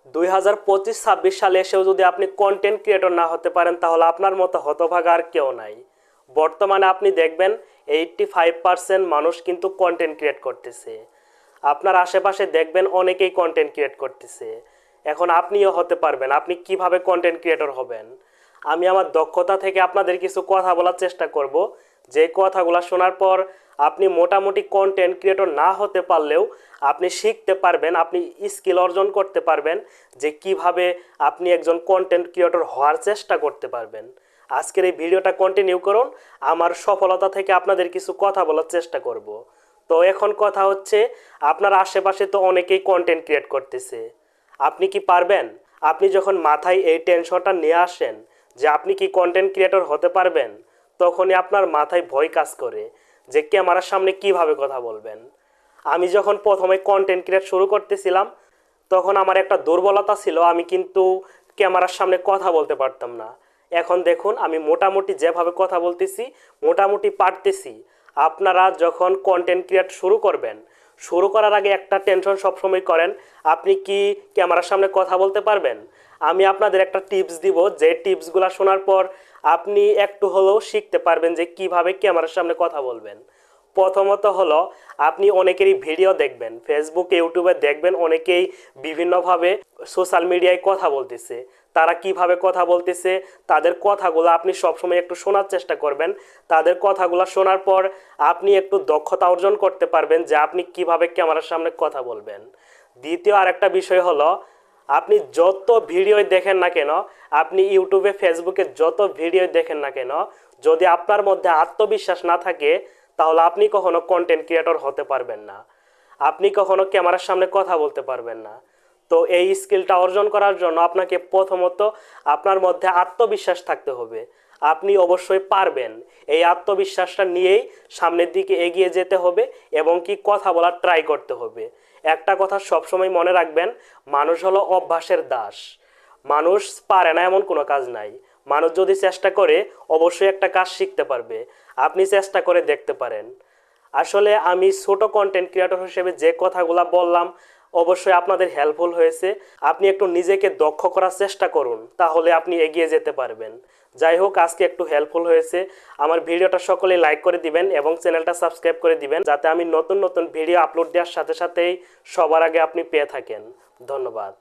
2025-26 সালে এসেও যদি আপনি কন্টেন্ট ক্রিয়েটর না হতে পারেন তাহলে আপনার মতো হতভাগা আর কেউ নাই। বর্তমানে আপনি দেখবেন 85% মানুষ কিন্তু কন্টেন্ট ক্রিয়েট করতেছে। আপনার আশেপাশে দেখবেন অনেকেই কন্টেন্ট ক্রিয়েট করতেছে। এখন আপনিও হতে পারবেন। আপনি কিভাবে কন্টেন্ট ক্রিয়েটর হবেন? আমি আমার দক্ষতা থেকে আপনাদের কিছু কথা বলার চেষ্টা করব, যে কথাগুলো শোনার পর আপনি মোটামুটি কন্টেন্ট ক্রিয়েটর না হতে পারলেও আপনি শিখতে পারবেন, আপনি স্কিল অর্জন করতে পারবেন যে কিভাবে আপনি একজন কন্টেন্ট ক্রিয়েটর হওয়ার চেষ্টা করতে পারবেন। আজকের এই ভিডিওটা কন্টিনিউ করুন, আমার সফলতা থেকে আপনাদের কিছু কথা বলার চেষ্টা করব। তো এখন কথা হচ্ছে, আপনার আশেপাশে তো অনেকেই কন্টেন্ট ক্রিয়েট করতেছে, আপনি কি পারবেন? আপনি যখন মাথায় এই টেনশনটা নিয়ে আসেন যে আপনি কি কন্টেন্ট ক্রিয়েটর হতে পারবেন, তখনই আপনার মাথায় ভয় কাজ করে যে ক্যামেরার সামনে কিভাবে কথা বলবেন। আমি যখন প্রথমে কন্টেন্ট ক্রিয়েট শুরু করতেছিলাম তখন আমার একটা দুর্বলতা ছিল, আমি কিন্তু ক্যামেরার সামনে কথা বলতে পারতাম না। এখন দেখুন আমি মোটামুটি যেভাবে কথা বলতেছি মোটামুটি পারতেছি। আপনারা যখন কন্টেন্ট ক্রিয়েট শুরু করবেন, শুরু করার আগে একটা টেনশন সবসময় করেন, আপনি কি ক্যামেরার সামনে কথা বলতে পারবেন? আমি আপনাদের একটা টিপস দিব, যে টিপসগুলো শোনার পর আপনি একটু হলেও শিখতে পারবেন যে কিভাবে ক্যামেরার সামনে কথা বলবেন। প্রথমত হলো, আপনি অনেকেরই ভিডিও দেখবেন, ফেসবুকে ইউটিউবে দেখবেন অনেকেই বিভিন্নভাবে সোশ্যাল মিডিয়ায় কথা বলতেছে। তারা কিভাবে কথা বলতেছে তাদের কথাগুলো আপনি সবসময় একটু শোনার চেষ্টা করবেন। তাদের কথাগুলো শোনার পর আপনি একটু দক্ষতা অর্জন করতে পারবেন যে আপনি কিভাবে ক্যামেরার সামনে কথা বলবেন। দ্বিতীয় আরেকটা বিষয় হলো, আপনি যত ভিডিও দেখেন না কেন, আপনি ইউটিউবে ফেসবুকে যত ভিডিও দেখেন না কেন, যদি আপনার মধ্যে আত্মবিশ্বাস না থাকে তাহলে আপনি কখনো কন্টেন্ট ক্রিয়েটর হতে পারবেন না, আপনি কখনো ক্যামেরার সামনে কথা বলতে পারবেন না। তো এই স্কিলটা অর্জন করার জন্য আপনাকে প্রথমত আপনার মধ্যে আত্মবিশ্বাস থাকতে হবে। আপনি অবশ্যই পারবেন, এই আত্মবিশ্বাসটা নিয়েই সামনের দিকে এগিয়ে যেতে হবে এবং কি কথা বলার ট্রাই করতে হবে। একটা কথা সবসময় মনে রাখবেন, মানুষ হলো অভ্যাসের দাস। মানুষ পারে না এমন কোনো কাজ নাই। মানুষ যদি চেষ্টা করে অবশ্যই একটা কাজ শিখতে পারবে। আপনি চেষ্টা করে দেখতে পারেন। আসলে আমি ছোট কন্টেন্ট ক্রিয়েটর হিসেবে যে কথাগুলো বললাম অবশ্যই আপনাদের হেল্পফুল হয়েছে। আপনি একটু নিজেকে দক্ষ করার চেষ্টা করুন, তাহলে আপনি এগিয়ে যেতে পারবেন। যাই হোক, আজকে একটু হেল্পফুল হয়েছে। আমার ভিডিওটা সকলেই লাইক করে দিবেন এবং চ্যানেলটা সাবস্ক্রাইব করে দিবেন, যাতে আমি নতুন নতুন ভিডিও আপলোড দেওয়ার সাথে সাথেই সবার আগে আপনি পেয়ে থাকেন। ধন্যবাদ।